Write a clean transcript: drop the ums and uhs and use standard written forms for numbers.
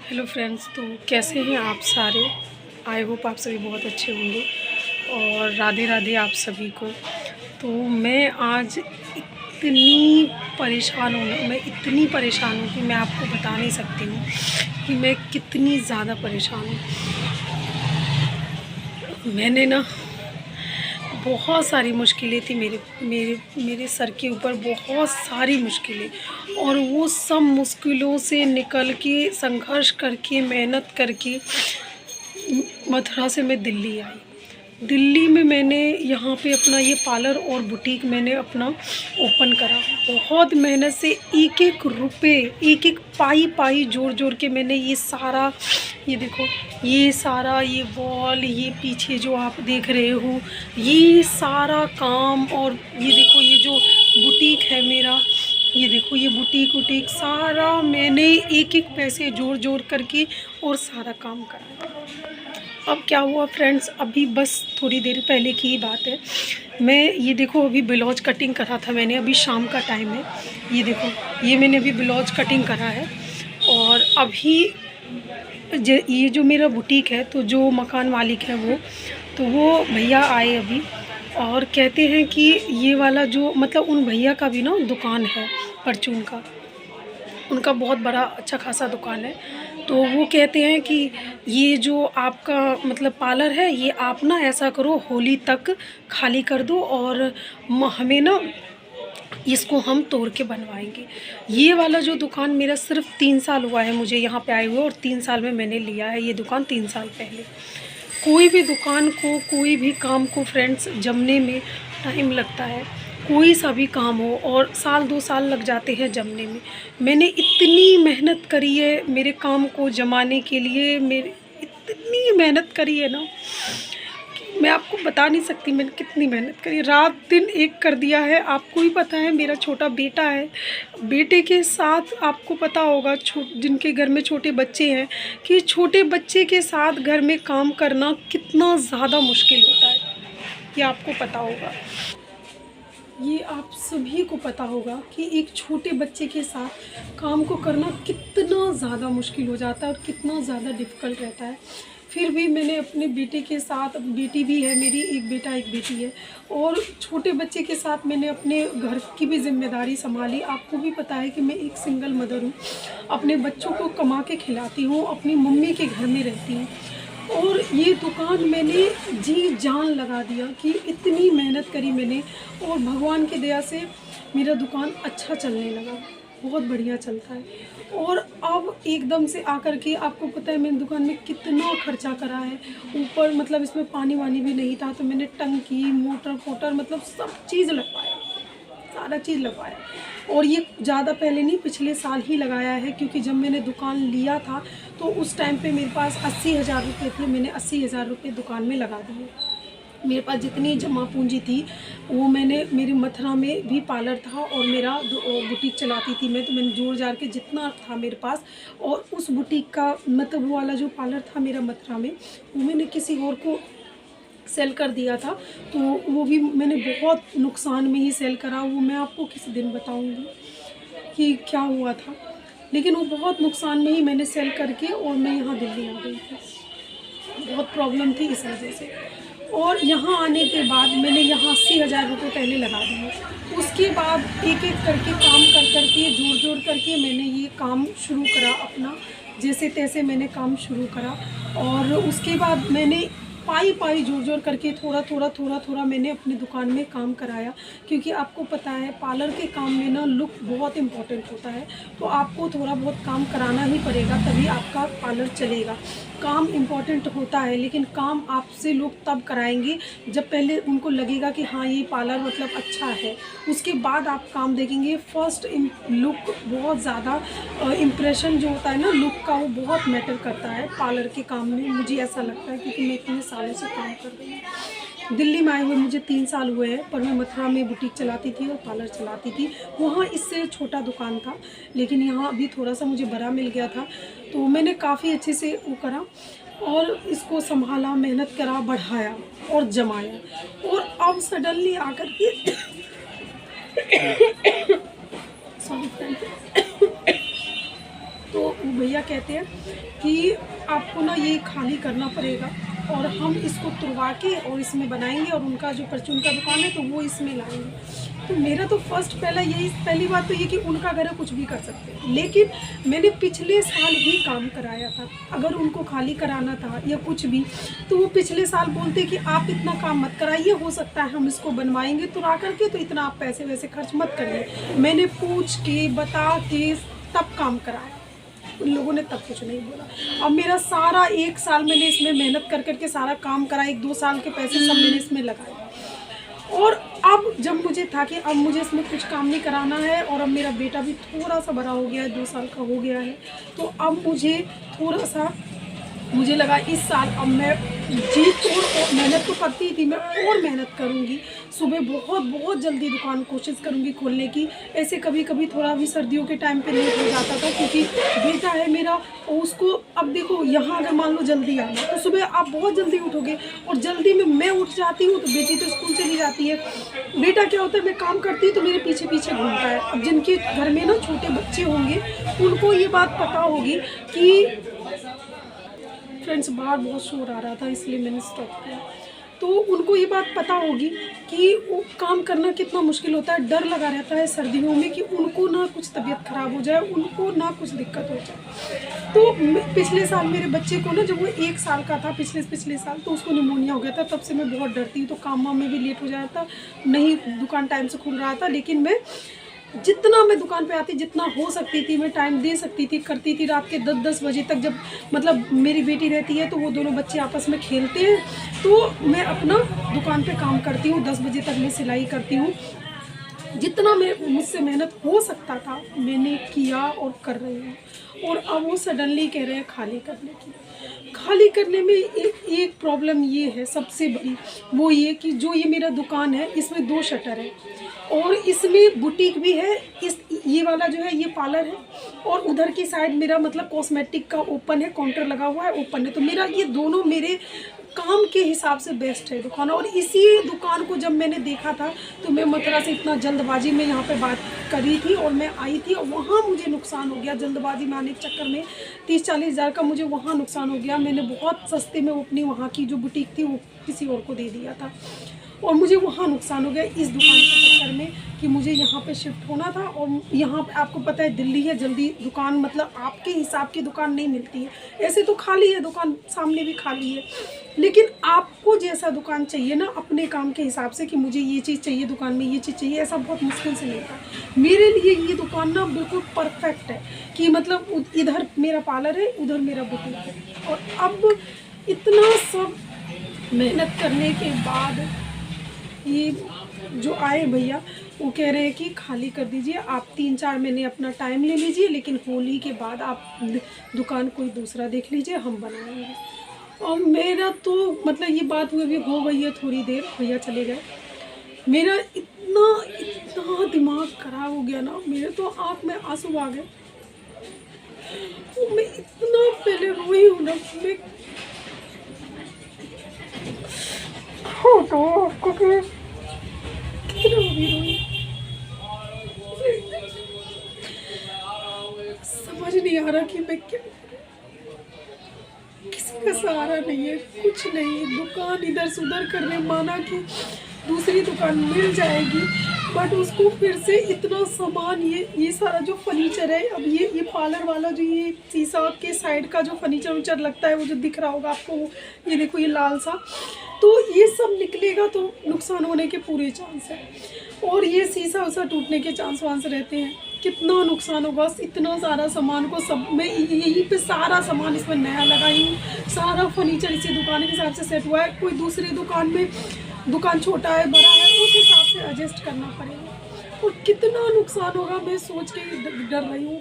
Hello friends, तो कैसे हैं आप सारे। आई होप आप सभी बहुत अच्छे होंगे और राधे राधे आप सभी को। तो मैं आज इतनी परेशान हूँ कि मैं आपको बता नहीं सकती हूँ कि मैं कितनी ज़्यादा परेशान हूँ। मैंने ना बहुत सारी मुश्किलें थी मेरे मेरे मेरे सर के ऊपर, बहुत सारी मुश्किलें, और वो सब मुश्किलों से निकल के संघर्ष करके मेहनत करके मथुरा से मैं दिल्ली आई। दिल्ली में मैंने यहाँ पे अपना ये पार्लर और बुटीक मैंने अपना ओपन करा। बहुत मेहनत से एक एक रुपए, एक एक पाई पाई जोड़ जोड़ के मैंने ये सारा, ये देखो, ये सारा, ये वॉल, ये पीछे जो आप देख रहे हो, ये सारा काम, और ये देखो ये जो बुटीक है मेरा, ये देखो ये बुटीक वुटीक सारा मैंने एक एक पैसे जोड़ जोड़ करके और सारा काम करा। अब क्या हुआ फ्रेंड्स, अभी बस थोड़ी देर पहले की ही बात है। मैं ये देखो अभी ब्लाउज कटिंग करा था मैंने, अभी शाम का टाइम है। ये देखो ये मैंने अभी ब्लाउज कटिंग करा है। और अभी ये जो मेरा बुटीक है, तो जो मकान मालिक है वो भैया आए अभी, और कहते हैं कि ये वाला जो मतलब उन भैया का भी ना दुकान है परचून का, उनका बहुत बड़ा अच्छा खासा दुकान है। तो वो कहते हैं कि ये जो आपका मतलब पार्लर है, ये आप ना ऐसा करो होली तक खाली कर दो और हमें ना इसको हम तोड़ के बनवाएंगे। ये वाला जो दुकान मेरा सिर्फ 3 साल हुआ है मुझे यहाँ पे आए हुए, और 3 साल में मैंने लिया है ये दुकान 3 साल पहले। कोई भी दुकान को, कोई भी काम को फ्रेंड्स जमने में टाइम लगता है, कोई सा भी काम हो, और साल 2 साल लग जाते हैं जमने में। मैंने इतनी मेहनत करी है मेरे काम को जमाने के लिए, मेरी इतनी मेहनत करी है ना कि मैं आपको बता नहीं सकती मैंने कितनी मेहनत करी। रात दिन एक कर दिया है। आपको ही पता है मेरा छोटा बेटा है, बेटे के साथ आपको पता होगा जिनके घर में छोटे बच्चे हैं कि छोटे बच्चे के साथ घर में काम करना कितना ज़्यादा मुश्किल होता है, ये आपको पता होगा। ये आप सभी को पता होगा कि एक छोटे बच्चे के साथ काम को करना कितना ज़्यादा मुश्किल हो जाता है और कितना ज़्यादा डिफ़िकल्ट रहता है। फिर भी मैंने अपने बेटे के साथ, बेटी भी है मेरी, एक बेटा एक बेटी है, और छोटे बच्चे के साथ मैंने अपने घर की भी जिम्मेदारी संभाली। आपको भी पता है कि मैं एक सिंगल मदर हूँ, अपने बच्चों को कमा के खिलाती हूँ, अपनी मम्मी के घर में रहती हूँ, और ये दुकान मैंने जी जान लगा दिया कि इतनी मेहनत करी मैंने, और भगवान की दया से मेरा दुकान अच्छा चलने लगा, बहुत बढ़िया चलता है। और अब एकदम से आकर के आपको पता है मेरी दुकान में कितना खर्चा करा है। ऊपर मतलब इसमें पानी वानी भी नहीं था, तो मैंने टंकी, मोटर फोटर मतलब सब चीज़ लगवाया, सारा चीज़ लगवाया। और ये ज़्यादा पहले नहीं, पिछले साल ही लगाया है, क्योंकि जब मैंने दुकान लिया था तो उस टाइम पे मेरे पास 80,000 रुपये थे। मैंने 80,000 रुपये दुकान में लगा दिए। मेरे पास जितनी जमा पूंजी थी वो मैंने, मेरी मथुरा में भी पार्लर था और मेरा बुटीक चलाती थी मैं, तो मैंने जोड़ जाड़ के जितना था मेरे पास, और उस बुटीक का मतलब वो वाला जो पार्लर था मेरा मथुरा में, वो मैंने किसी और को सेल कर दिया था। तो वो भी मैंने बहुत नुकसान में ही सेल करा। वो मैं आपको किसी दिन बताऊंगी कि क्या हुआ था, लेकिन वो बहुत नुकसान में ही मैंने सेल करके और मैं यहाँ दिल्ली आ गई थी। बहुत प्रॉब्लम थी इस वजह से। और यहाँ आने के बाद मैंने यहाँ 80,000 रुपये पहले लगा दिए। उसके बाद एक एक करके काम कर करके, जोड़ जोड़ करके मैंने ये काम शुरू करा अपना, जैसे तैसे मैंने काम शुरू करा। और उसके बाद मैंने पाई पाई जोड़ जोड़ करके थोड़ा मैंने अपनी दुकान में काम कराया, क्योंकि आपको पता है पार्लर के काम में ना लुक बहुत इम्पोर्टेंट होता है। तो आपको थोड़ा बहुत काम कराना ही पड़ेगा, तभी आपका पार्लर चलेगा। काम इम्पॉर्टेंट होता है, लेकिन काम आपसे लोग तब कराएंगे जब पहले उनको लगेगा कि हाँ ये पार्लर मतलब अच्छा है, उसके बाद आप काम देखेंगे। फर्स्ट लुक बहुत ज़्यादा, इम्प्रेशन जो होता है ना लुक का, वो बहुत मैटर करता है पार्लर के काम में, मुझे ऐसा लगता है, क्योंकि मैं इतने सालों से काम कर रही हूँ। दिल्ली में आए हुए मुझे 3 साल हुए हैं, पर मैं मथुरा में बुटीक चलाती थी और पार्लर चलाती थी। वहाँ इससे छोटा दुकान था, लेकिन यहाँ अभी थोड़ा सा मुझे बड़ा मिल गया था, तो मैंने काफ़ी अच्छे से वो करा और इसको संभाला, मेहनत करा, बढ़ाया और जमाया। और अब सडनली आकर के सॉरी फ्रेंड, तो भैया कहते हैं कि आपको ना ये खाली करना पड़ेगा और हम इसको तुड़वा के और इसमें बनाएंगे और उनका जो परचून का दुकान है तो वो इसमें लाएंगे। तो मेरा तो पहली बात तो ये कि उनका घर है, कुछ भी कर सकते हैं, लेकिन मैंने पिछले साल ही काम कराया था। अगर उनको खाली कराना था या कुछ भी तो वो पिछले साल बोलते कि आप इतना काम मत कराइए, हो सकता है हम इसको बनवाएंगे तुड़ा करके, तो इतना आप पैसे वैसे खर्च मत करिए। मैंने पूछ के बता के तब काम कराया, उन लोगों ने तब कुछ नहीं बोला। अब मेरा सारा 1 साल मैंने इसमें मेहनत कर करके सारा काम करा, 1-2 साल के पैसे सब मैंने इसमें लगाए। और अब जब मुझे था कि अब मुझे इसमें कुछ काम नहीं कराना है और अब मेरा बेटा भी थोड़ा सा बड़ा हो गया है, 2 साल का हो गया है, तो अब मुझे लगा इस साल अब मैं जी तोड़ और मेहनत तो करती ही थी, मैं और मेहनत करूँगी। सुबह बहुत जल्दी दुकान कोशिश करूँगी खोलने की। ऐसे कभी कभी थोड़ा भी सर्दियों के टाइम पे लेट हो जाता था क्योंकि बेटा है मेरा और उसको, अब देखो यहाँ अगर मान लो जल्दी आना तो सुबह आप बहुत जल्दी उठोगे और जल्दी में मैं उठ जाती हूँ तो बेटी तो स्कूल चली जाती है। बेटा क्या होता है, मैं काम करती हूँ तो मेरे पीछे पीछे घूमता है। अब जिनके घर में ना छोटे बच्चे होंगे उनको ये बात पता होगी कि फ्रेंड्स बाहर बहुत शोर आ रहा था इसलिए मैंने स्टॉप किया। तो उनको ये बात पता होगी कि वो काम करना कितना मुश्किल होता है। डर लगा रहता है सर्दियों में कि उनको ना कुछ तबीयत ख़राब हो जाए, उनको ना कुछ दिक्कत हो जाए। तो पिछले साल मेरे बच्चे को ना, जब वो 1 साल का था पिछले साल, तो उसको निमोनिया हो गया था। तब से मैं बहुत डरती हूँ, तो काम वाम में भी लेट हो जाता, नहीं दुकान टाइम से खुल रहा था। लेकिन मैं जितना मैं दुकान पे आती, जितना हो सकती थी मैं टाइम दे सकती थी, करती थी। रात के 10-10 बजे तक जब मतलब मेरी बेटी रहती है तो वो दोनों बच्चे आपस में खेलते हैं, तो मैं अपना दुकान पे काम करती हूँ। 10 बजे तक मैं सिलाई करती हूँ। जितना मुझसे मेहनत हो सकता था मैंने किया और कर रही हूँ। और अब वो सडनली कह रहे हैं खाली करने की। खाली करने में एक प्रॉब्लम ये है सबसे बड़ी, वो ये कि जो ये मेरा दुकान है इसमें 2 शटर है और इसमें बुटीक भी है। ये वाला जो है ये पार्लर है और उधर की साइड मेरा मतलब कॉस्मेटिक का ओपन है, काउंटर लगा हुआ है, ओपन है। तो मेरा ये दोनों मेरे काम के हिसाब से बेस्ट है दुकान। और इसी दुकान को जब मैंने देखा था तो मैं मथुरा से इतना जल्दबाजी में यहाँ पे बात करी थी और मैं आई थी और वहाँ मुझे नुकसान हो गया। जल्दबाजी में आने के चक्कर में 30-40 हज़ार का मुझे वहाँ नुकसान हो गया। मैंने बहुत सस्ते में अपनी वहाँ की जो बुटीक थी वो किसी और को दे दिया था और मुझे वहाँ नुकसान हो गया इस दुकान के चक्कर में कि मुझे यहाँ पे शिफ्ट होना था। और यहाँ पे आपको पता है दिल्ली है, जल्दी दुकान मतलब आपके हिसाब की दुकान नहीं मिलती है। ऐसे तो खाली है दुकान, सामने भी खाली है, लेकिन आपको जैसा दुकान चाहिए ना अपने काम के हिसाब से कि मुझे ये चीज़ चाहिए दुकान में, ये चीज़ चाहिए, ऐसा बहुत मुश्किल से मिलता है। मेरे लिए ये दुकान ना बिल्कुल परफेक्ट है कि मतलब इधर मेरा पार्लर है, उधर मेरा बुटीक है। और अब इतना सब मेहनत करने के बाद ये जो आए भैया वो कह रहे हैं कि खाली कर दीजिए, आप 3-4 महीने अपना टाइम ले लीजिए, लेकिन होली के बाद आप दुकान कोई दूसरा देख लीजिए, हम बनाएंगे। और मेरा तो मतलब ये बात हुई अभी हो गई है थोड़ी देर, भैया चले गए। मेरा इतना दिमाग खराब हो गया ना, मेरे तो आँख में आंसू आ गए। मैं इतना पहले रोई हूँ ना, मैं तो आपको कितना भी रोई, समझ नहीं आ रहा कि मैं क्या, किसी का सहारा नहीं है, कुछ नहीं। दुकान इधर से उधर करने माना कि दूसरी दुकान मिल जाएगी, बट उसको फिर से इतना सामान, ये सारा जो फर्नीचर है, अब ये पार्लर वाला जो ये शीशा के साइड का जो फर्नीचर लगता है वो जो दिख रहा होगा आपको, ये देखो ये लाल सा, तो ये सब निकलेगा तो नुकसान होने के पूरे चांस है। और ये शीशा उसा टूटने के चांस वांस रहते हैं। कितना नुकसान होगा इतना सारा सामान को, सब मैं यहीं पे सारा सामान इसमें नया लगाई हूँ। सारा फर्नीचर इसी दुकान के हिसाब से सेट हुआ है। कोई दूसरी दुकान में, दुकान छोटा है बड़ा है उस हिसाब से एडजस्ट करना पड़ेगा। और कितना नुकसान होगा मैं सोच के डर रही हूँ।